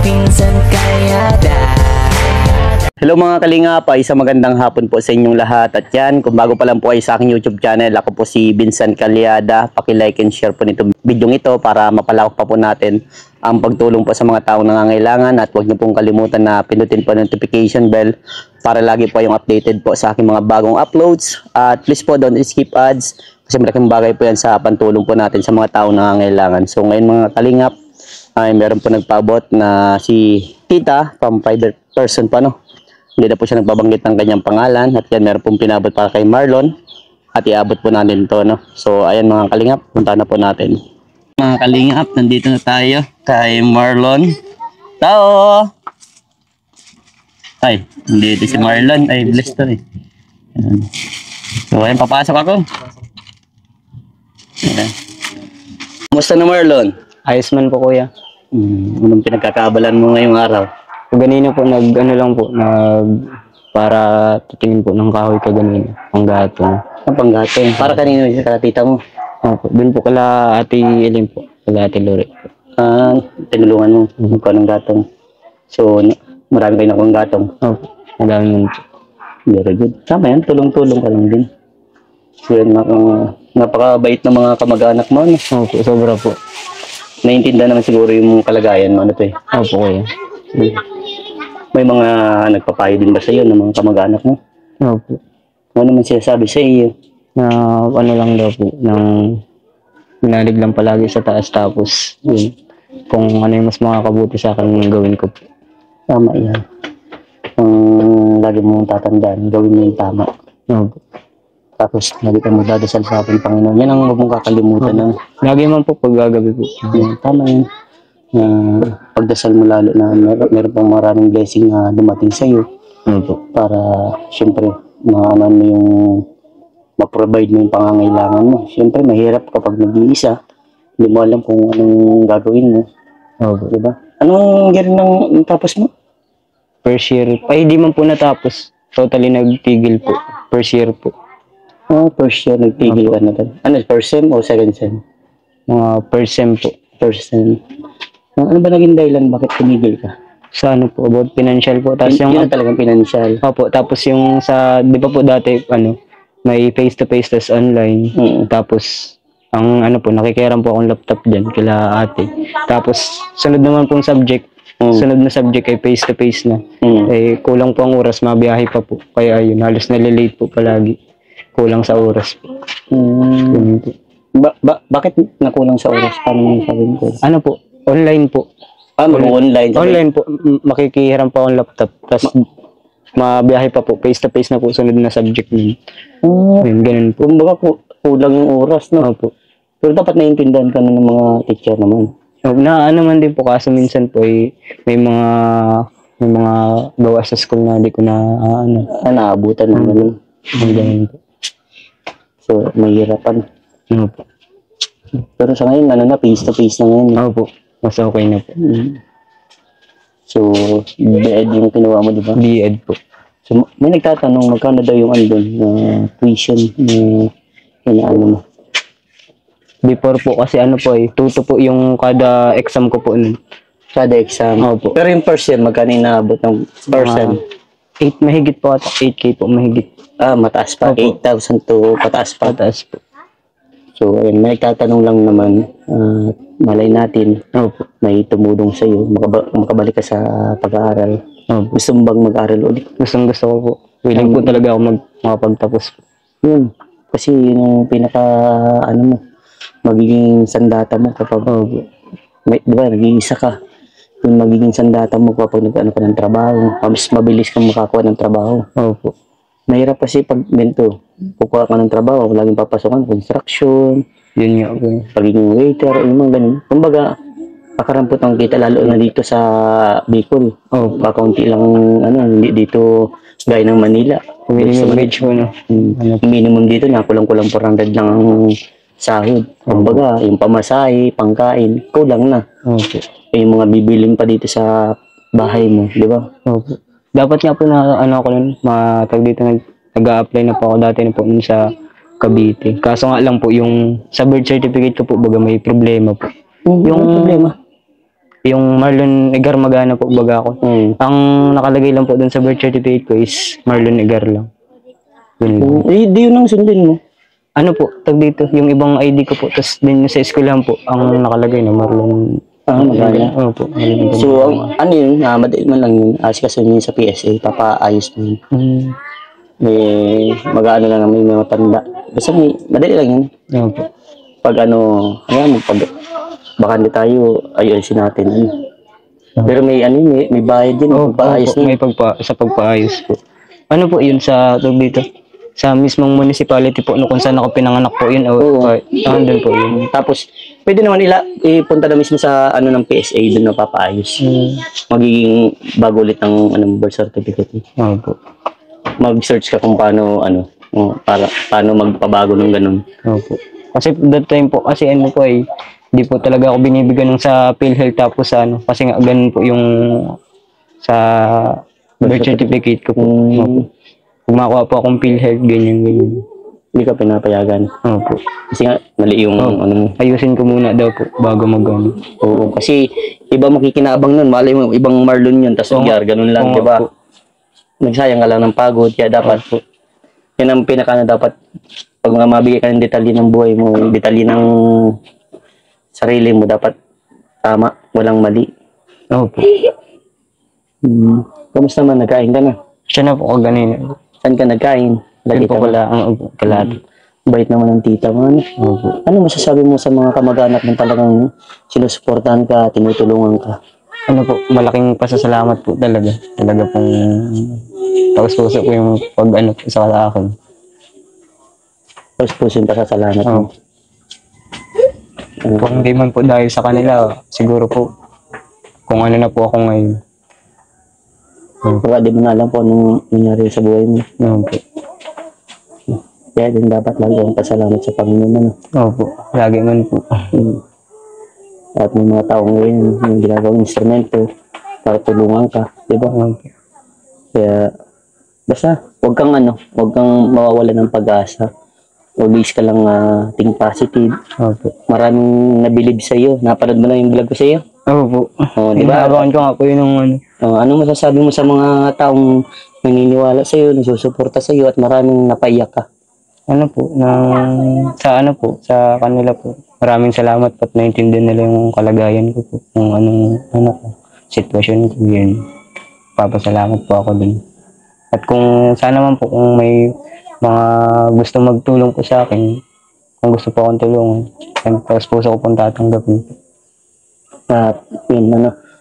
Vincent Calyada. Hello mga kalingap, isang magandang hapon po sa inyong lahat. At yan, kung bago pa lang po ay sa aking YouTube channel, ako po si Vincent Calyada. Paki-like and share po nito video ito para mapalawak pa po natin ang pagtulong po sa mga taong nangangailangan. At huwag niyo pong kalimutan na pinutin po notification bell para lagi po yung updated po sa aking mga bagong uploads. At please po don't skip ads kasi malaking bagay po yan sa pantulong po natin sa mga taong nangangailangan. So ngayon mga kalingap, ay meron po nagpaabot na si Tita from private person pa, no? Hindi na po siya nagbabanggit ng kanyang pangalan. At yan, meron pong pinabot para kay Marlon. At iabot po natin to, no? So, ayan mga kalingap, punta na po natin. Mga kalingap, nandito na tayo kay Marlon. Tao! Ay, nandito si Marlon. Ay, bless to eh. Ayan. So, ayan, papasok ako. Ayan. Kumusta na Marlon? Ayos man po kuya. Anong pinagkakaabalan mo ngayong araw? Ganina po para titingin po ng kahoy kaganina. Panggatong. Ang panggatong. Para kanino yung tita mo? Opo, dun po kala Ate Elim po. Kala Ate Lore. Tinulungan mo magkaw ng gatong. So, marami kayo nakuha ng gatong. Opo, madami nun po. Very good. Tama yan, tulong-tulong ka lang din. So, yan, napakabait ng mga kamag-anak mo. Ano? Opo, sobra po. Naiintindihan naman siguro yung kalagayan mo. Ano to eh? Opo kuya. May mga nagpapayo din ba sa iyo ng mga kamag-anak mo? Opo. Ano naman sinasabi sa iyo? Na ano lang daw po, nang pinalig lang palagi sa taas tapos yun, kung ano yung mas makakabuti sa akin gawin ko po. Tama yan. Ang lagi mong tatandaan, gawin mo yung tama. Opo. Tapos lagi kang magdadasal sa ating Panginoon. Yan ang huwag mong kakalimutan. Ng Lagi man po pag gagabi po. tama yan. Pagdasal mo lalo na meron pang maraming blessing na dumating sa iyo. Opo. Para syempre maaman mo yung ma-provide mo yung pangangailangan mo. Syempre mahirap kapag nag-iisa. Hindi mo alam kung anong gagawin mo. Opo. Diba? Anong year ng tapos mo? First year. Ay, di man po natapos. Totally nagtigil po. First year po. First year nagtigil ka na tayo. Ano, first sem o second sem? Mga first sem po. First sem. Ano ba naging dahilan? Bakit tumigil ka? Sa ano po, about financial po. Tapos Yun na talagang financial. Opo, tapos yung sa, di ba po dati, may face-to-face tas online. Tapos, ang ano po, nakikiram po akong laptop dyan, kila ate. Tapos, sunod naman pong subject. Sunod na subject ay face-to-face na. Eh, kulang po ang oras, mabiyahe pa po. Kaya ayun, halos nalilate po palagi. Kulang sa oras po. Bakit nakulang sa oras? Paano mo sabihin ko? Ano po, online po. Mag-online? Online po, makikihiram pa akong laptop. Tapos, mabiyahe pa po, face-to-face na po, sunod na subject niyo. Ayun, ganun po. Kumbaga kulang yung oras, no? Opo. Pero dapat naiintindihan ka na ng mga teacher naman. Na ano man din po, kaso minsan po may mga gawa sa school na di ko na Naabutan ng ganun. Ganun po. So, mahirapan. Opo. Pero sa ngayon, face-to-face na ngayon. Opo. Mas okay na po. So, B.Ed yung kinuha mo, di ba? B.Ed po. So, may nagtatanong, magkano daw yung andun na tuition na inaano mo? Before po, kasi ano po tuto po yung kada exam ko po nun. Kada exam? Opo. Pero yung first sem, magkano inaabot ng first sem? 8 mahigit po ata. 8K po mahigit. Mataas pa. Opo. 8,000 to pataas pa. Pataas po. So, ayun, may nagtatanong lang naman, malay natin, may tumulong sa iyo, makabalik ka sa pag-aaral. Gusto mo bang mag-aaral ulit? Gusto ko po. Willing po talaga ako makapagtapos po. Yun. Kasi yun yung pinaka, magiging sandata mo kapag, di ba, nag-iisa ka. Yung magiging sandata mo kapag nag-ano ka ng trabaho, mas mabilis kang makakuha ng trabaho. Opo. Mahirap kasi pag ganito, kukuha ka ng trabaho, laging papasokan, construction, yun nga po. pagiging waiter, yung mga ganun. Kumbaga, pakarampot ang kita lalo na dito sa Bicol. Kaunti lang, hindi dito gaya ng Manila. Minimum wage po, no? Minimum dito na, kulang-kulang 400 lang ang sahod. Kumbaga, yung pamasahe, pangkain, kulang na. Yung mga bibiling pa dito sa bahay mo, di ba? Dapat nga po na ako nun, dito nag-a-apply na po ako dati na po sa Cavite. Kaso nga lang po yung sa birth certificate ko po baga may problema po. Yung problema. Yung Marlon Egar Magana po baga ako. Ang nakalagay lang po dun sa birth certificate ko is Marlon Egar lang. Yun lang. Di yun ang sundin mo. Ano po, tag dito, yung ibang ID ko po, tapos din sa eskwelahan po, ang nakalagay na Marlon Magana. po. Marlon Egar. So, ano yun, madali man lang yun. Kasi yun sa PSA, papaayos mo yun. May mag-ano lang may mga tanda. Basta madali lang yun. Po. Pag ayan, pag bakante tayo, ayusin natin. Pero may may bayad din, pagpaayos po, may sa pagpaayos po. Ano po yun sa tag dito? Sa mismong municipality po, kung saan ako pinanganak po yun, andun po yun. Tapos, pwede naman ipunta na mismo sa ng PSA, doon na papaayos. Magiging bago ulit ng birth certificate. Po. Mag-search ka kung paano, paano magpabago ng ganun. Po. Kasi that time po, kasi di po talaga ako binibigyan ng sa PhilHealth tapos kasi nga ganun po yung sa birth certificate ko kung makuha po akong PhilHealth, ganyan. Hindi ka pinapayagan. Opo. Kasi nga, mali yung ayusin ko muna daw po bago mag-ano. Oo, kasi iba makikinabang nun. Malay mo, ibang Marlon yun, tas ganun lang, di ba? Nagsayang ka lang ng pagod, kaya dapat po. Yan ang dapat, pag mabigay ka ng detalye ng buhay mo, detalye ng sarili mo, dapat tama, walang mali. Opo. Kamusta man, nagkain ka na? Siya na po ganun. Saan ka nagkain? Lagi po ang kalat. Bait naman ng tita mo. Ano masasabi mo sa mga kamag-anak ng talagang sinusuportahan ka, tinutulungan ka? Ano po, malaking pasasalamat po talaga. Talaga pong tapos puso ko yung pag sa akin. Tapos puso yung pasasalamat mo. Kung hindi man po dahil sa kanila, siguro po, kung ano na po ako ngayon. Baka di mo na alam po anong nangyari sa buhay mo. Po. Kaya din dapat lagi ang pasalamat sa Panginoon. Opo, lagi man po. At may mga tao ngayon, yung ginagawang instrumento para tulungan ka, di ba? Kaya, basta, huwag kang mawawala ng pag-asa. Always ka lang think positive. Maraming nabilib sa iyo. Napanood mo na yung vlog ko sa iyo? Opo. Di ba? Inabangan ko nga po yun ng anong masasabi mo sa mga taong naniniwala sa iyo, nagsusuporta sa iyo at maraming napaiyak ka? Sa kanila po. Maraming salamat at naintindihan nila yung kalagayan ko po. Kung sitwasyon ko yun. Papasalamat po ako dun. At kung sana man po, kung may mga gusto magtulong po sa akin, kung gusto po akong tulungan, tapos puso ko pong tatanggapin.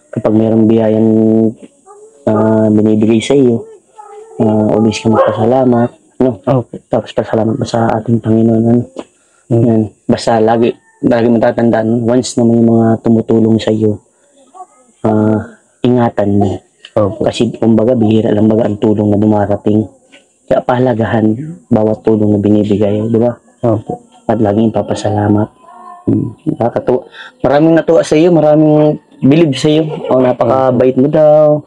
Kapag mayroong biyayang binibigay sa iyo, always ka magpasalamat. Tapos pasalamat mo sa ating Panginoon. Yan. Basta lagi matatandaan, once na may mga tumutulong sa iyo, ingatan mo. Kasi kumbaga bihira lang ang tulong na dumarating. Kaya pahalagahan bawat tulong na binibigay, di ba? At laging papasalamat. Nakakatuwa. Maraming natuwa sa iyo, maraming bilib sa iyo. Napakabait mo daw.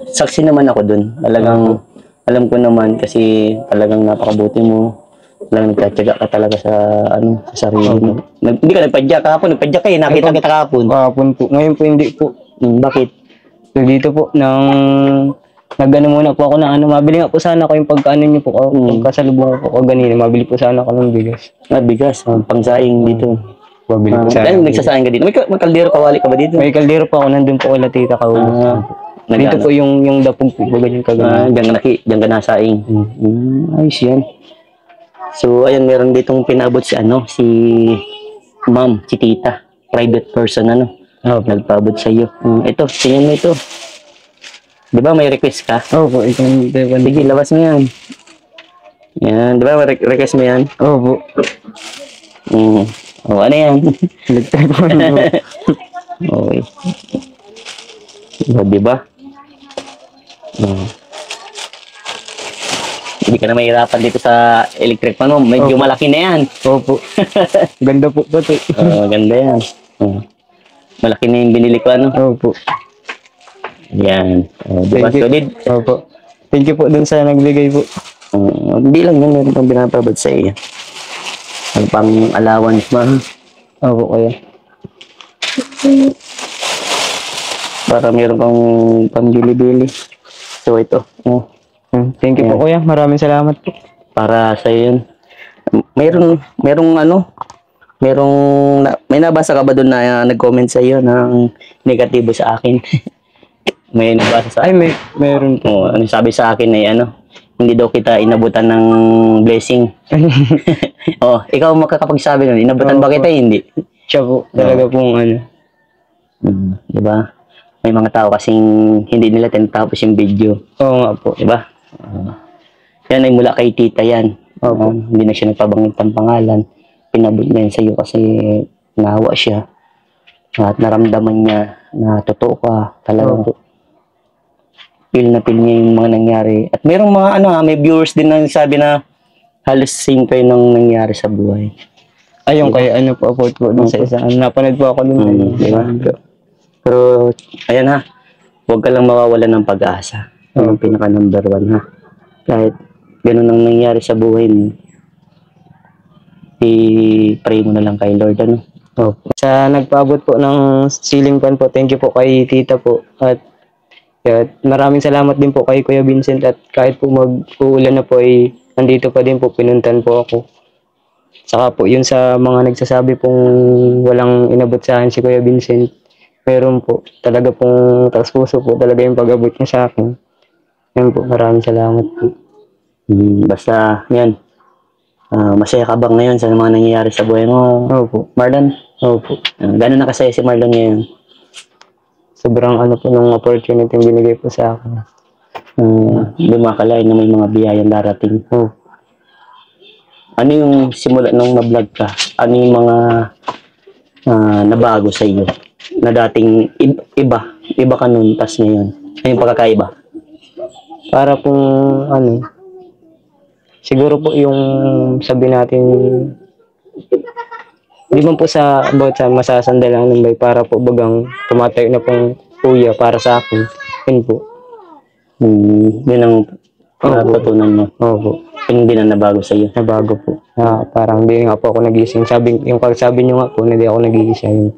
Saksi naman ako dun. Talagang alam ko naman kasi talagang napakabuti mo. Talagang nagtatyaga ka talaga sa sa sarili mo. Hindi ka nagpadyak kahapon, nagpadyak ka nakita kita kahapon. Kahapon po. Ngayon po hindi po. Bakit? Dito po nagano muna po ako ng mabili nga po sana ko yung pagkaano niyo po pagkasalubong ko ganina, mabili po sana ako ng bigas. Bigas, pangsaing dito. Mabili po sana. Nagsasaing ka dito. May kaldero kawali ka ba dito? May kaldero pa ako, nandun po kay tita Kaulus. Dito po yung dapog po, ganyan kagano. Diyan ka nasaing. Ayos yan. So, ayan, meron ditong pinabot si ma'am, si tita. Private person, nagpabot sa iyo. Ito, tingnan mo ito. Di ba may request ka? Opo, itong Devan. Sige, labas mo yan. Yan, di ba may request mo yan? Opo. Ano yan? Nag-telephone po. Okay. Di ba? Hindi ka na mahirapan dito sa electric fan mo. Medyo malaki na yan. Opo. Ganda po ito. Ganda yan. Malaki na yung binili ko, Opo. Yan. Di ba, solid? Opo. Thank you po dun sa nagbigay po. Hindi lang yan. Meron pang binapabad sa iyo. Ang pang allowance mo. Opo, kaya. Para meron kang pambili-bili. So ito, oh, Thank you po kuya, maraming salamat po. para sa yun. May nabasa ka ba doon na nag-comment sa iyo ng negatibo sa akin? May nabasa sa Meron po. Oh, ano sabi sa akin ay hindi daw kita inabutan ng blessing. Oh, ikaw makakapagsabi nun, inabutan ba kita? Hindi. Siya po, talaga pong ano. Di ba? May mga tao kasing hindi nila tinatapos yung video. Oo nga po. Di ba? Yan ay mula kay tita yan. Hindi na siya nagpabanggit ng pangalan. Pinabot niya yan sa iyo kasi nahawa siya. At naramdaman niya na totoo ka. Talagang feel na feel niya yung mga nangyari. At mayroong mga may viewers din na sabi na halos same kayo nang nangyari sa buhay. Ayun kaya ano po po dun sa isa. Napanood po ako dun. Di ba? Pero ayan huwag ka lang mawawalan ng pag-asa. Yung pinaka number 1 Kahit ganun ang nangyari sa buhay mo, i-pray mo na lang kay Lord Sa nagpaabot po ng ceiling fan po, thank you po kay tita po. At maraming salamat din po kay Kuya Vincent at kahit po mag-uulan na po ay nandito pa din po, pinuntan po ako. Saka po yun sa mga nagsasabi pong walang inabot sa akin si Kuya Vincent, meron po talaga pong taas puso po talaga yung pag-abot niya sa akin. Yan po, maraming salamat po. Basta yan, masaya ka bang ngayon sa mga nangyayari sa buhay mo? Opo. Marlon? Opo. Gano'n nakasaya si Marlon ngayon? Sobrang po ng opportunity yung binigay po sa akin. Hindi makakalain na may mga biyayang darating. Ano yung simula nung na-vlog ka? Ano yung mga nabago sa iyo? Na dating iba ka nun, tas ngayon. Ano yung pagkakaiba? Para pong siguro po yung sabi natin, di man po sa masasandalan ng bay, para po bagang tumatayo na pong kuya para sa akin. Yun po. Yun ang natutunan mo. Opo. Hindi na nabago sa iyo. Nabago po. Parang hindi nga po ako nagising. Yung pagsabi nyo nga po, hindi ako nagising.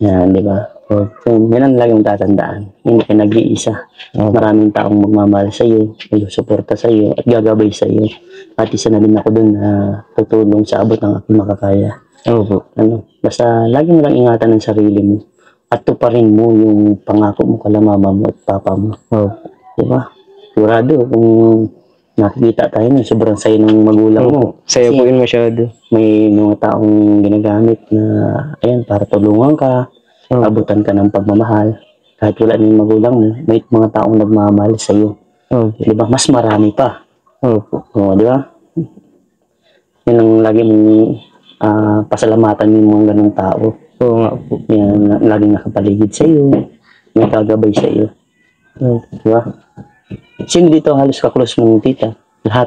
Yan, di ba? So, yan ang laging tatandaan. Hindi ka nag-iisa. Maraming taong magmamahal sa iyo, suporta sa iyo, at gagabay sa iyo. At isa na din ako dun na tutulong sa abot ng aking makakaya. Basta lagi mo lang ingatan ang sarili mo. At tuparin mo yung pangako mo kala mama mo at papa mo. Di ba? Sigurado, kung nakikita tayo na sobrang saya ng magulang mo. Saya po yun masyado. May mga taong ginagamit na, para tulungan ka, abutan ka ng pagmamahal. Kahit wala na yung magulang mo, may mga taong nagmamahal sa iyo. Di ba? Mas marami pa. Di ba? Yan ang lagi mong pasalamatan yung mga ganong tao. Oo nga po. Yan, laging nakapaligid sa iyo, nakagabay sa iyo. Di ba? Sino dito halos ka-close mong tita? Lahat?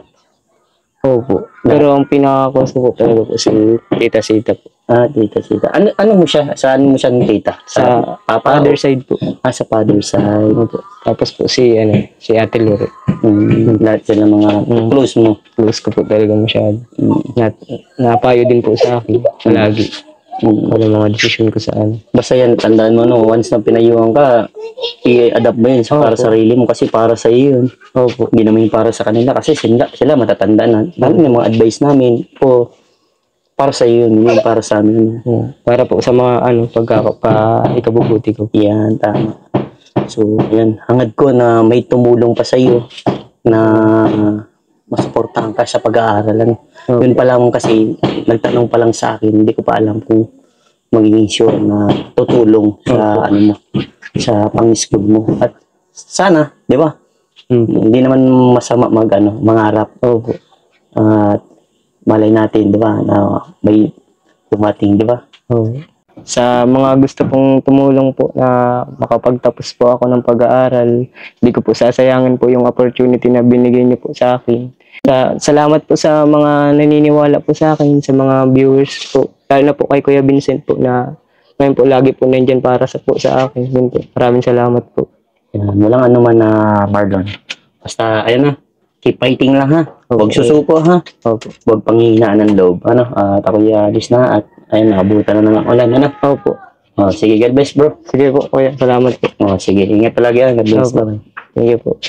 Opo. Pero ang pinaka-close ko po talaga po si Tita Sita po. Tita Sita. Ano mo siya? Saan mo siya ng tita? Sa father side po. Sa father side. Opo. Tapos po si Ate Lore. Lahat sila mga close mo. Close ko po talaga masyado. Napayo din po sa akin. Lagi. Wala mga decision ko sa Basta yan, tandaan mo once na pinayuhan ka, i-adapt mo yun para sa sarili mo kasi para sa iyo yun. Hindi naman yung para sa kanila kasi sila matatanda na. Dahil yung mga advice namin, para sa iyo yun, yung para sa amin. Para po sa mga ikabubuti ko. Yan, tama. So, yan, hangad ko na may tumulong pa sa iyo na masuportahan ka sa pag-aaral. Yun pa lang kasi, nagtanong pa lang sa akin, hindi ko pa alam kung magiging sure na tutulong sa sa pang-school mo. At sana, di ba? Hindi naman masama mangarap. At malay natin, di ba, na may dumating, di ba? Sa mga gusto pong tumulong po na makapagtapos po ako ng pag-aaral, hindi ko po sasayangin po yung opportunity na binigay niyo po sa akin. Salamat po sa mga naniniwala po sa akin, sa mga viewers po. Lalo na po kay Kuya Vincent po na ngayon po lagi po nandyan para sa akin. Yun po. Maraming salamat po. Walang anuman na Marlon. Basta, keep fighting lang Huwag susuko Huwag panghihinaan ng loob. At ako alis na at abutan na ng ulan. Opo. Oh, sige, God bless bro. Sige po, kuya. Salamat po. Oh, sige, ingat palagi. God bless. Opo. Thank you po.